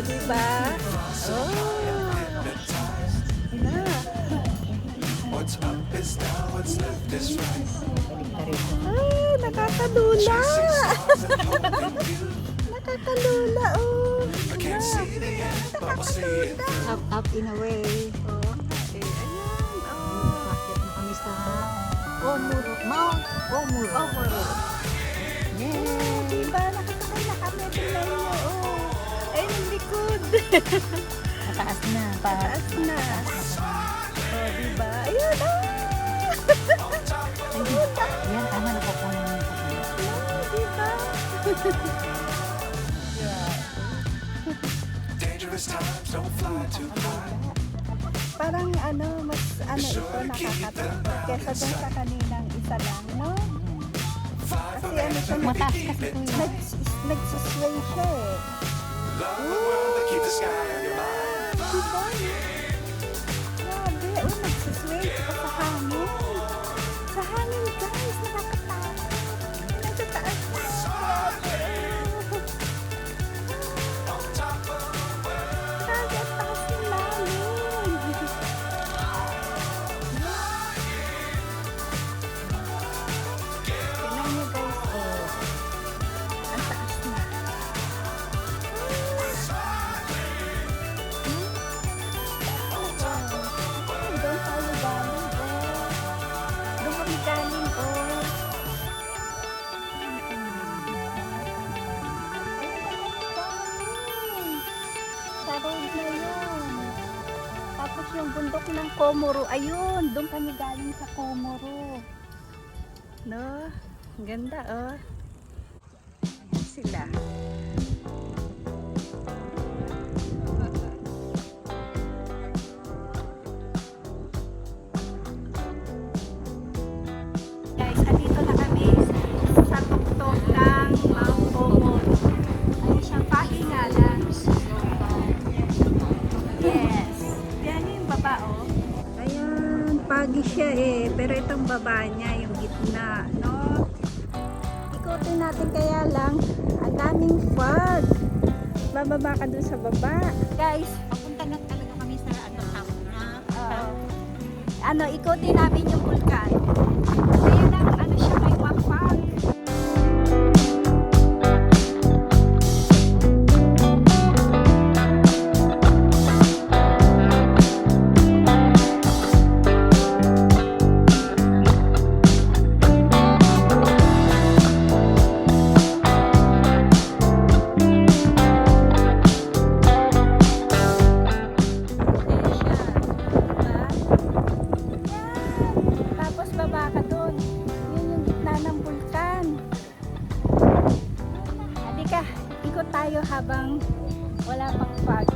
diba? Oh. Na. Ay, nakakalula. Nakakalula, oh. Nakakalula. Up in a way. Oh, eh, ayan, oh. Bakit na kami sa Omuro. Mount Omuro. Omuro. Yeah. Diba? Nakasakay na kami. Tingnan niyo, oh. Ayun ang likod. Mataas na. Taas na. Oh, diba? Ayun, ah. Yan, tama na po kung ano. Oh, diba? Parang ano, mas ano ito nakakatakot kesa dun sa kaninang isa lang, no? Kasi ano siya, Mataas kasi po yun. nagsisway siya eh. Diba? Grabe, oh, nagsisway saka sa hangin. Sa hangin, guys, nakakatakot. Nasa taas na. Grabe. Grabe, ang taas ng lalim. Tingnan niyo, guys, oh. Ang taas na. Doon tayo galing, oh. Doon kami galing, oh. Sa road na yun. Tapos yung bundok ng Komoro, ayun, doon kami galing sa Komoro. No? Ang ganda, oh. Ayan sila. Guys, andito na kami sa tuktok ng Mount Komoro. Ayun siyang pahingalan. Yes. Yan yung baba, oh. Ayan, pagi siya eh. Pero itong baba niya, yung gitna, no? Ikutin natin kaya lang. Ang daming fog. Bababa ka dun sa baba. Guys, Papunta na talaga kami sa top na. ano, ikutin namin yung vulkan. Kaya lang, ano siya, may wafag. Tapos baba ka doon. Yun yung gitna ng bulkan. Halika, ikot tayo habang wala pang fog.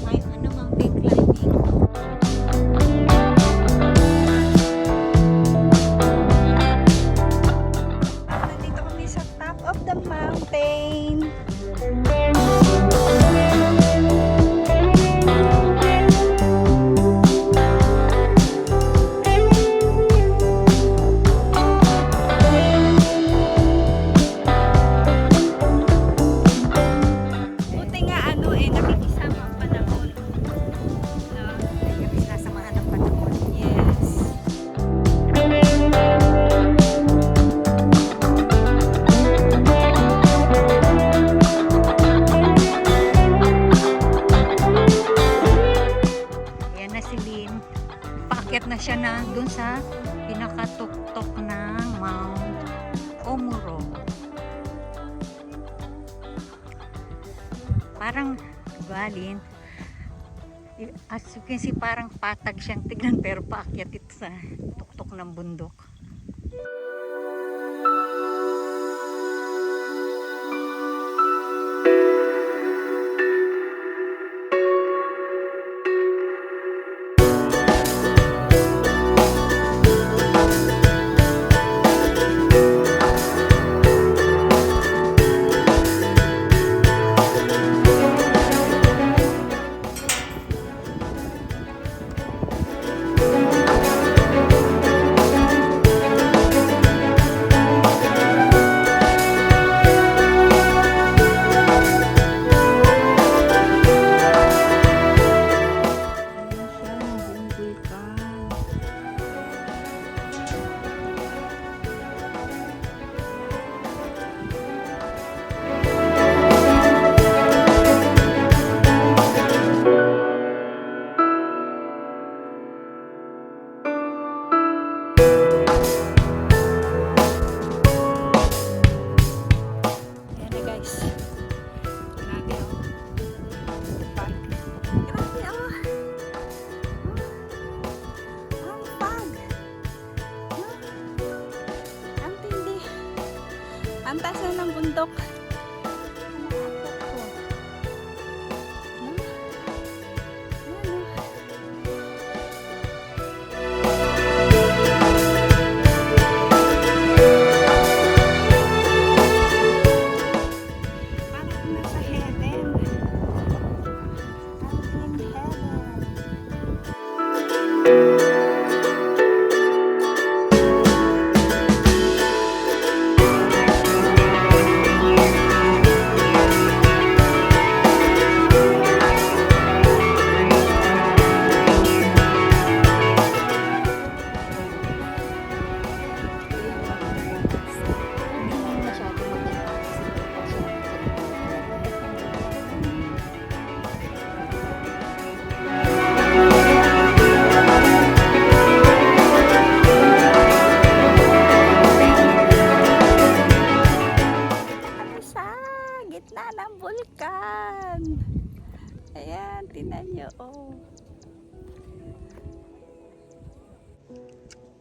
May ano, mountain climbing. Nandito kami sa top of the mountain. Buti nga ano eh, nakikisama ang panahon. No? Kami sinasamahan ng panahon. Yes. Ayan na si Lynn. Paakyat na siya na dun sa pinakatuktok ng Mount Omuro. Parang Lynn, as you can see, parang patag siyang tignan pero paakyat ito sa tuktok ng bundok. Ang taas na ng bundok. Parang nasa heaven. I'm in heaven. Kami sa gitna ng bulkan. Ayan, tinan nyo. Oh.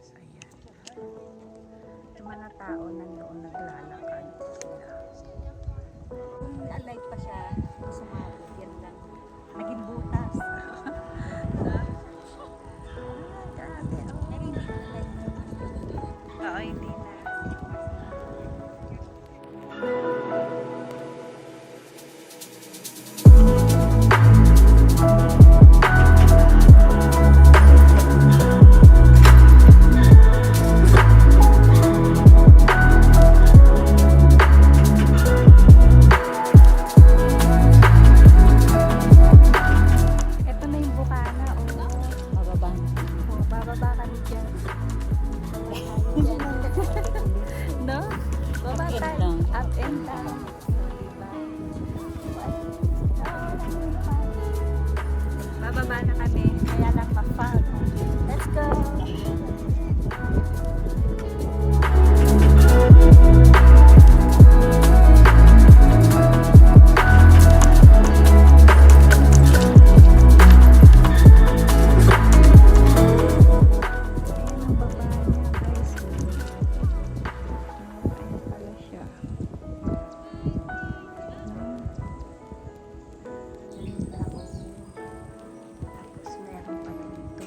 So, ayan. Yung mga tao nandoon naglalakad sila. Alive pa siya. Sumabot yan lang. Naging butas. Grabe, oh. Narinig ko like, Oo, hindi na. Ito na yung bukana, oh. mababang. Oh, bababa kami dyan. No? Baba Up and tayo. down. Up and down. Bababa na kami. Kaya lang ma-fog. Let's go! Ayan ang baba niya, guys. Ayan pala siya. Tapos meron pa dito.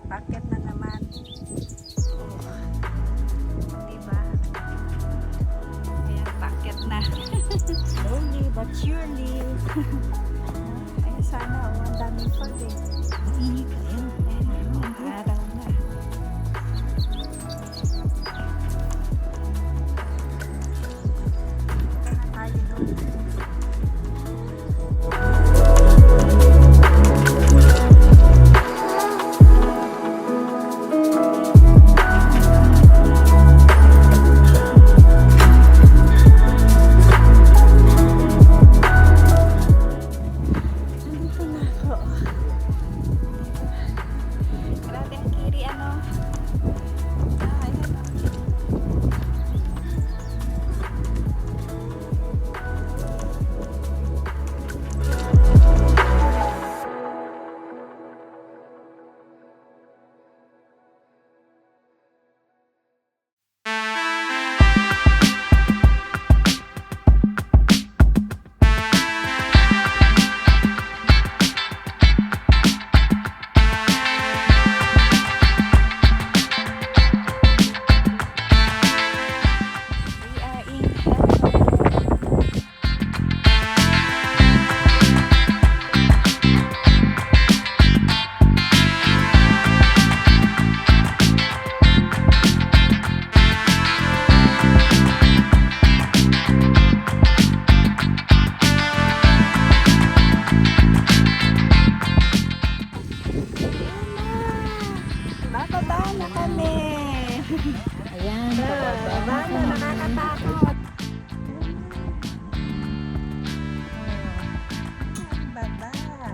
Bakit na naman? Diba? Ayan, bakit na. Slowly but surely. Ay, sana, oh, ang daming fog eh. Mainit ka yan. Ang araw na. Punta na tayo doon. Nandito na ako. Grabe ang kiri, ano? Ayan. We are in heaven. Bababa na kami. Ayan. Bababa na, nakakatakot.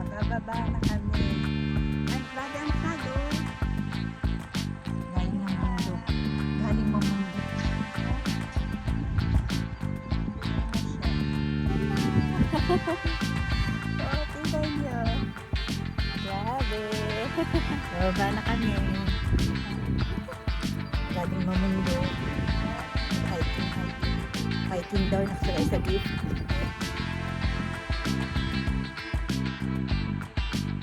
Bababa na kami. Ay, grabe ang halo. Galing ng mundo. Galing mamundok. Oh, tingnan niyo. Grabe. Baba na kami. Galing mamundo. Hiking, hiking. Hiking daw nakasakay sa jeep.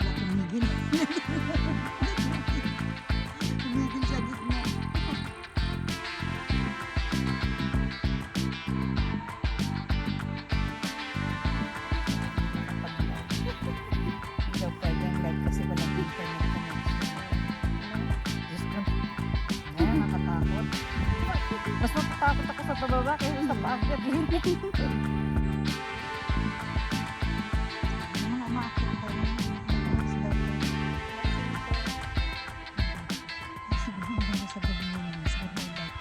Tumigil. Tumigil sa gitna. Hindi daw pwede ang live kasi walang internet connection. Diyos ko. Ay, nakatakot. Mas matatakot ako sa pababa kaysa sa paakyat. Mga umakit pa rin. Siguro hindi sa gabi yun. Siguro may light.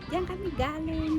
Diyan kami galing.